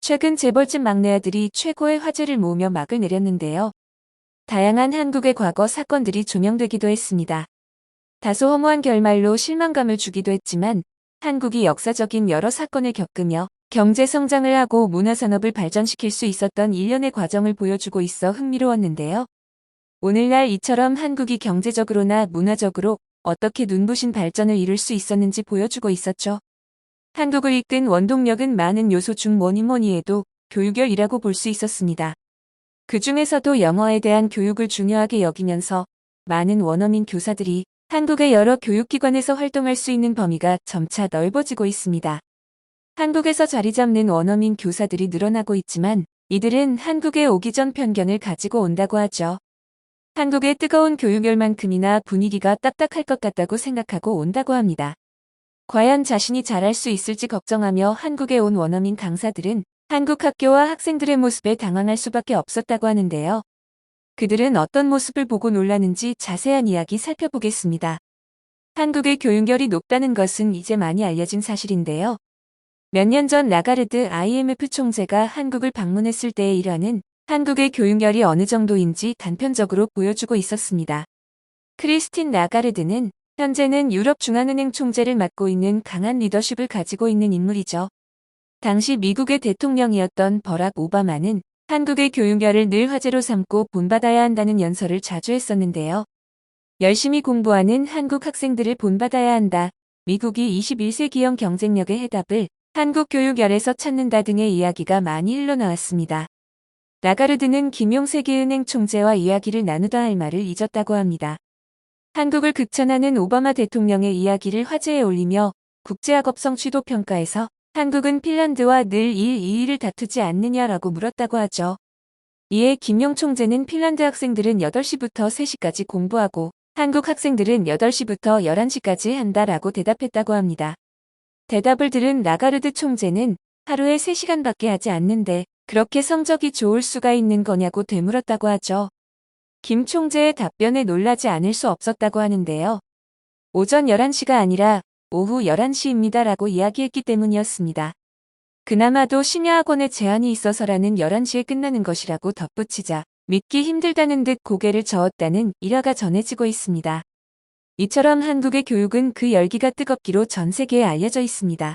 최근 재벌집 막내 아들이 최고의 화제를 모으며 막을 내렸는데요. 다양한 한국의 과거 사건들이 조명되기도 했습니다. 다소 허무한 결말로 실망감을 주기도 했지만 한국이 역사적인 여러 사건을 겪으며 경제 성장을 하고 문화산업을 발전시킬 수 있었던 일련의 과정을 보여주고 있어 흥미로웠는데요. 오늘날 이처럼 한국이 경제적으로나 문화적으로 어떻게 눈부신 발전을 이룰 수 있었는지 보여주고 있었죠. 한국을 이끈 원동력은 많은 요소 중 뭐니 해도 교육열이라고 볼 수 있었습니다. 그 중에서도 영어에 대한 교육을 중요하게 여기면서 많은 원어민 교사들이 한국의 여러 교육기관에서 활동할 수 있는 범위가 점차 넓어지고 있습니다. 한국에서 자리 잡는 원어민 교사들이 늘어나고 있지만 이들은 한국에 오기 전 편견을 가지고 온다고 하죠. 한국의 뜨거운 교육열만큼이나 분위기가 딱딱할 것 같다고 생각하고 온다고 합니다. 과연 자신이 잘할 수 있을지 걱정하며 한국에 온 원어민 강사들은 한국 학교와 학생들의 모습에 당황할 수밖에 없었다고 하는데요. 그들은 어떤 모습을 보고 놀라는지 자세한 이야기 살펴보겠습니다. 한국의 교육열이 높다는 것은 이제 많이 알려진 사실인데요. 몇 년 전 라가르드 IMF 총재가 한국을 방문했을 때의 일화는 한국의 교육열이 어느 정도인지 단편적으로 보여주고 있었습니다. 크리스틴 라가르드는 현재는 유럽중앙은행 총재를 맡고 있는 강한 리더십을 가지고 있는 인물이죠. 당시 미국의 대통령이었던 버락 오바마는 한국의 교육열을 늘 화제로 삼고 본받아야 한다는 연설을 자주 했었는데요. 열심히 공부하는 한국 학생들을 본받아야 한다. 미국이 21세기형 경쟁력의 해답을 한국 교육열에서 찾는다 등의 이야기가 많이 흘러나왔습니다. 라가르드는 김용세계은행 총재와 이야기를 나누다 할 말을 잊었다고 합니다. 한국을 극찬하는 오바마 대통령의 이야기를 화제에 올리며 국제학업성 취도평가에서 한국은 핀란드와 늘 1-2위를 다투지 않느냐라고 물었다고 하죠. 이에 김용 총재는 핀란드 학생들은 8시부터 3시까지 공부하고 한국 학생들은 8시부터 11시까지 한다라고 대답했다고 합니다. 대답을 들은 라가르드 총재는 하루에 3시간밖에 하지 않는데 그렇게 성적이 좋을 수가 있는 거냐고 되물었다고 하죠. 김 총재의 답변에 놀라지 않을 수 없었다고 하는데요. 오전 11시가 아니라 오후 11시입니다라고 이야기했기 때문이었습니다. 그나마도 심야학원에 제한이 있어서라는 11시에 끝나는 것이라고 덧붙이자 믿기 힘들다는 듯 고개를 저었다는 일화가 전해지고 있습니다. 이처럼 한국의 교육은 그 열기가 뜨겁기로 전 세계에 알려져 있습니다.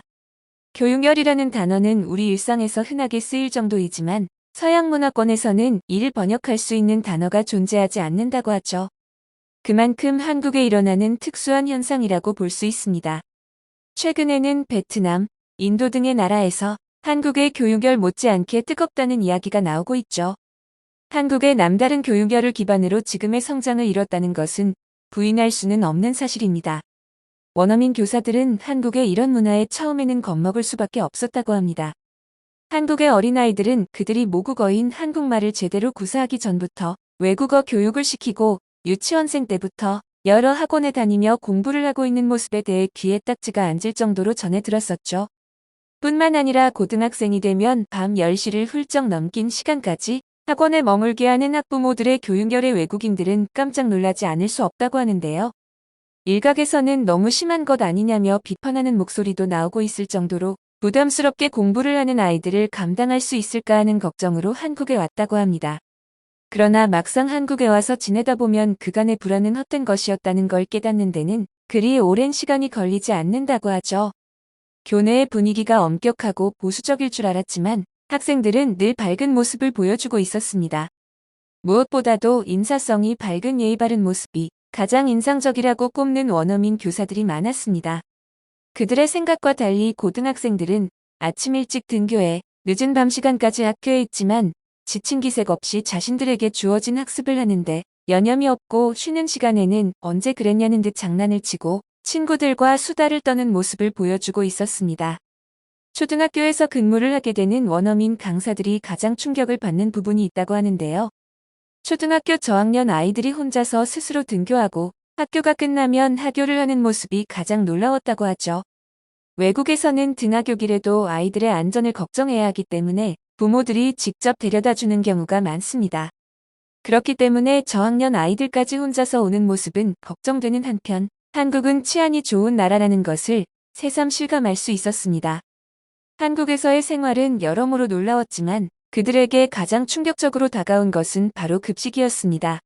교육열이라는 단어는 우리 일상에서 흔하게 쓰일 정도이지만 서양 문화권에서는 이를 번역할 수 있는 단어가 존재하지 않는다고 하죠. 그만큼 한국에 일어나는 특수한 현상이라고 볼 수 있습니다. 최근에는 베트남, 인도 등의 나라에서 한국의 교육열 못지않게 뜨겁다는 이야기가 나오고 있죠. 한국의 남다른 교육열을 기반으로 지금의 성장을 이뤘다는 것은 부인할 수는 없는 사실입니다. 원어민 교사들은 한국의 이런 문화에 처음에는 겁먹을 수밖에 없었다고 합니다. 한국의 어린아이들은 그들이 모국어인 한국말을 제대로 구사하기 전부터 외국어 교육을 시키고 유치원생 때부터 여러 학원에 다니며 공부를 하고 있는 모습에 대해 귀에 딱지가 앉을 정도로 전해 들었었죠. 뿐만 아니라 고등학생이 되면 밤 10시를 훌쩍 넘긴 시간까지 학원에 머물게 하는 학부모들의 교육열에 외국인들은 깜짝 놀라지 않을 수 없다고 하는데요. 일각에서는 너무 심한 것 아니냐며 비판하는 목소리도 나오고 있을 정도로 부담스럽게 공부를 하는 아이들을 감당할 수 있을까 하는 걱정으로 한국에 왔다고 합니다. 그러나 막상 한국에 와서 지내다 보면 그간의 불안은 헛된 것이었다는 걸 깨닫는 데는 그리 오랜 시간이 걸리지 않는다고 하죠. 교내의 분위기가 엄격하고 보수적일 줄 알았지만 학생들은 늘 밝은 모습을 보여주고 있었습니다. 무엇보다도 인사성이 밝은 예의 바른 모습이 가장 인상적이라고 꼽는 원어민 교사들이 많았습니다. 그들의 생각과 달리 고등학생들은 아침 일찍 등교해 늦은 밤 시간까지 학교에 있지만 지친 기색 없이 자신들에게 주어진 학습을 하는데 여념이 없고 쉬는 시간에는 언제 그랬냐는 듯 장난을 치고 친구들과 수다를 떠는 모습을 보여주고 있었습니다. 초등학교에서 근무를 하게 되는 원어민 강사들이 가장 충격을 받는 부분이 있다고 하는데요. 초등학교 저학년 아이들이 혼자서 스스로 등교하고 학교가 끝나면 하교를 하는 모습이 가장 놀라웠다고 하죠. 외국에서는 등하교길에도 아이들의 안전을 걱정해야 하기 때문에 부모들이 직접 데려다 주는 경우가 많습니다. 그렇기 때문에 저학년 아이들까지 혼자서 오는 모습은 걱정되는 한편 한국은 치안이 좋은 나라라는 것을 새삼 실감할 수 있었습니다. 한국에서의 생활은 여러모로 놀라웠지만 그들에게 가장 충격적으로 다가온 것은 바로 급식이었습니다.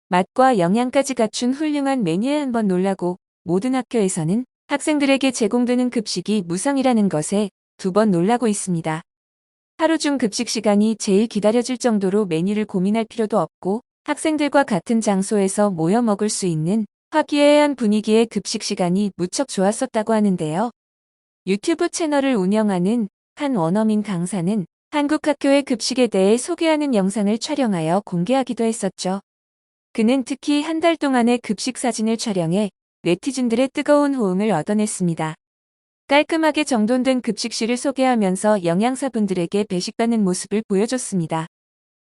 맛과 영양까지 갖춘 훌륭한 메뉴에 한번 놀라고 모든 학교에서는 학생들에게 제공되는 급식이 무상이라는 것에 두 번 놀라고 있습니다. 하루 중 급식 시간이 제일 기다려질 정도로 메뉴를 고민할 필요도 없고 학생들과 같은 장소에서 모여 먹을 수 있는 화기애애한 분위기의 급식 시간이 무척 좋았었다고 하는데요. 유튜브 채널을 운영하는 한 원어민 강사는 한국 학교의 급식에 대해 소개하는 영상을 촬영하여 공개하기도 했었죠. 그는 특히 한 달 동안의 급식 사진을 촬영해 네티즌들의 뜨거운 호응을 얻어냈습니다. 깔끔하게 정돈된 급식실을 소개하면서 영양사분들에게 배식받는 모습을 보여줬습니다.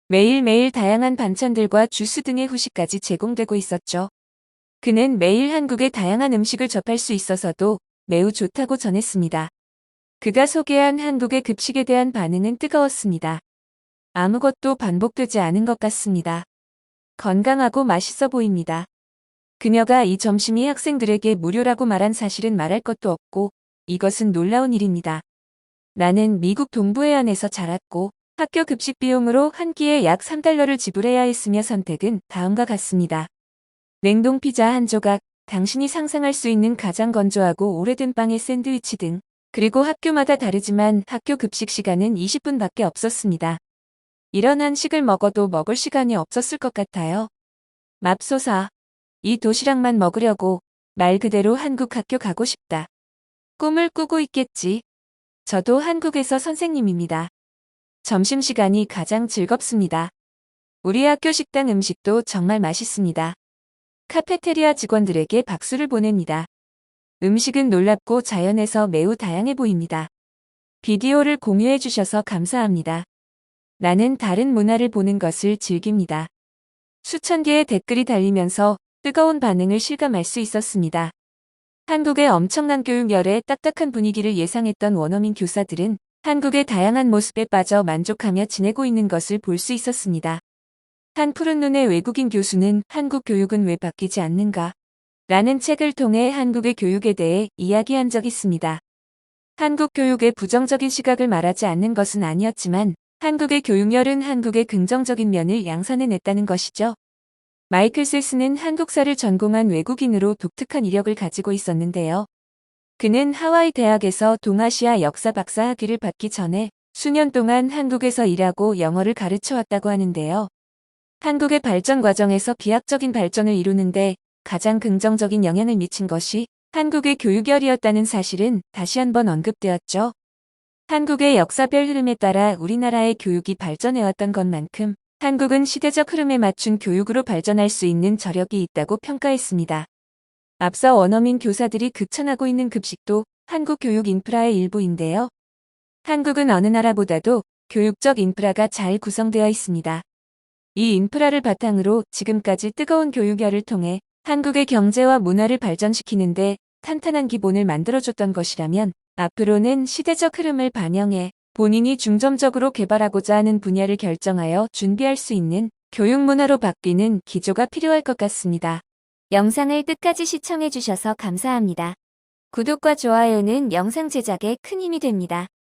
매일매일 다양한 반찬들과 주스 등의 후식까지 제공되고 있었죠. 그는 매일 한국의 다양한 음식을 접할 수 있어서도 매우 좋다고 전했습니다. 그가 소개한 한국의 급식에 대한 반응은 뜨거웠습니다. 아무것도 반복되지 않은 것 같습니다. 건강하고 맛있어 보입니다. 그녀가 이 점심이 학생들에게 무료라고 말한 사실은 말할 것도 없고 이것은 놀라운 일입니다. 나는 미국 동부해안에서 자랐고 학교 급식 비용으로 한 끼에 약 3달러를 지불해야 했으며 선택은 다음과 같습니다. 냉동 피자 한 조각, 당신이 상상할 수 있는 가장 건조하고 오래된 빵의 샌드위치 등 그리고 학교마다 다르지만 학교 급식 시간은 20분밖에 없었습니다. 이런 한식을 먹어도 먹을 시간이 없었을 것 같아요. 맙소사. 이 도시락만 먹으려고 말 그대로 한국 학교 가고 싶다. 꿈을 꾸고 있겠지. 저도 한국에서 선생님입니다. 점심시간이 가장 즐겁습니다. 우리 학교 식당 음식도 정말 맛있습니다. 카페테리아 직원들에게 박수를 보냅니다. 음식은 놀랍고 자연에서 매우 다양해 보입니다. 비디오를 공유해 주셔서 감사합니다. 나는 다른 문화를 보는 것을 즐깁니다. 수천 개의 댓글이 달리면서 뜨거운 반응을 실감할 수 있었습니다. 한국의 엄청난 교육열에 딱딱한 분위기를 예상했던 원어민 교사들은 한국의 다양한 모습에 빠져 만족하며 지내고 있는 것을 볼 수 있었습니다. 한 푸른 눈의 외국인 교수는 한국 교육은 왜 바뀌지 않는가? 라는 책을 통해 한국의 교육에 대해 이야기한 적이 있습니다. 한국 교육의 부정적인 시각을 말하지 않는 것은 아니었지만 한국의 교육열은 한국의 긍정적인 면을 양산해냈다는 것이죠. 마이클 셀스는 한국사를 전공한 외국인으로 독특한 이력을 가지고 있었는데요. 그는 하와이 대학에서 동아시아 역사 박사 학위를 받기 전에 수년 동안 한국에서 일하고 영어를 가르쳐왔다고 하는데요. 한국의 발전 과정에서 비약적인 발전을 이루는데 가장 긍정적인 영향을 미친 것이 한국의 교육열이었다는 사실은 다시 한번 언급되었죠. 한국의 역사별 흐름에 따라 우리나라의 교육이 발전해왔던 것만큼 한국은 시대적 흐름에 맞춘 교육으로 발전할 수 있는 저력이 있다고 평가했습니다. 앞서 원어민 교사들이 극찬하고 있는 급식도 한국 교육 인프라의 일부인데요. 한국은 어느 나라보다도 교육적 인프라가 잘 구성되어 있습니다. 이 인프라를 바탕으로 지금까지 뜨거운 교육열을 통해 한국의 경제와 문화를 발전시키는데 탄탄한 기본을 만들어줬던 것이라면 앞으로는 시대적 흐름을 반영해 본인이 중점적으로 개발하고자 하는 분야를 결정하여 준비할 수 있는 교육 문화로 바뀌는 기조가 필요할 것 같습니다. 영상을 끝까지 시청해주셔서 감사합니다. 구독과 좋아요는 영상 제작에 큰 힘이 됩니다.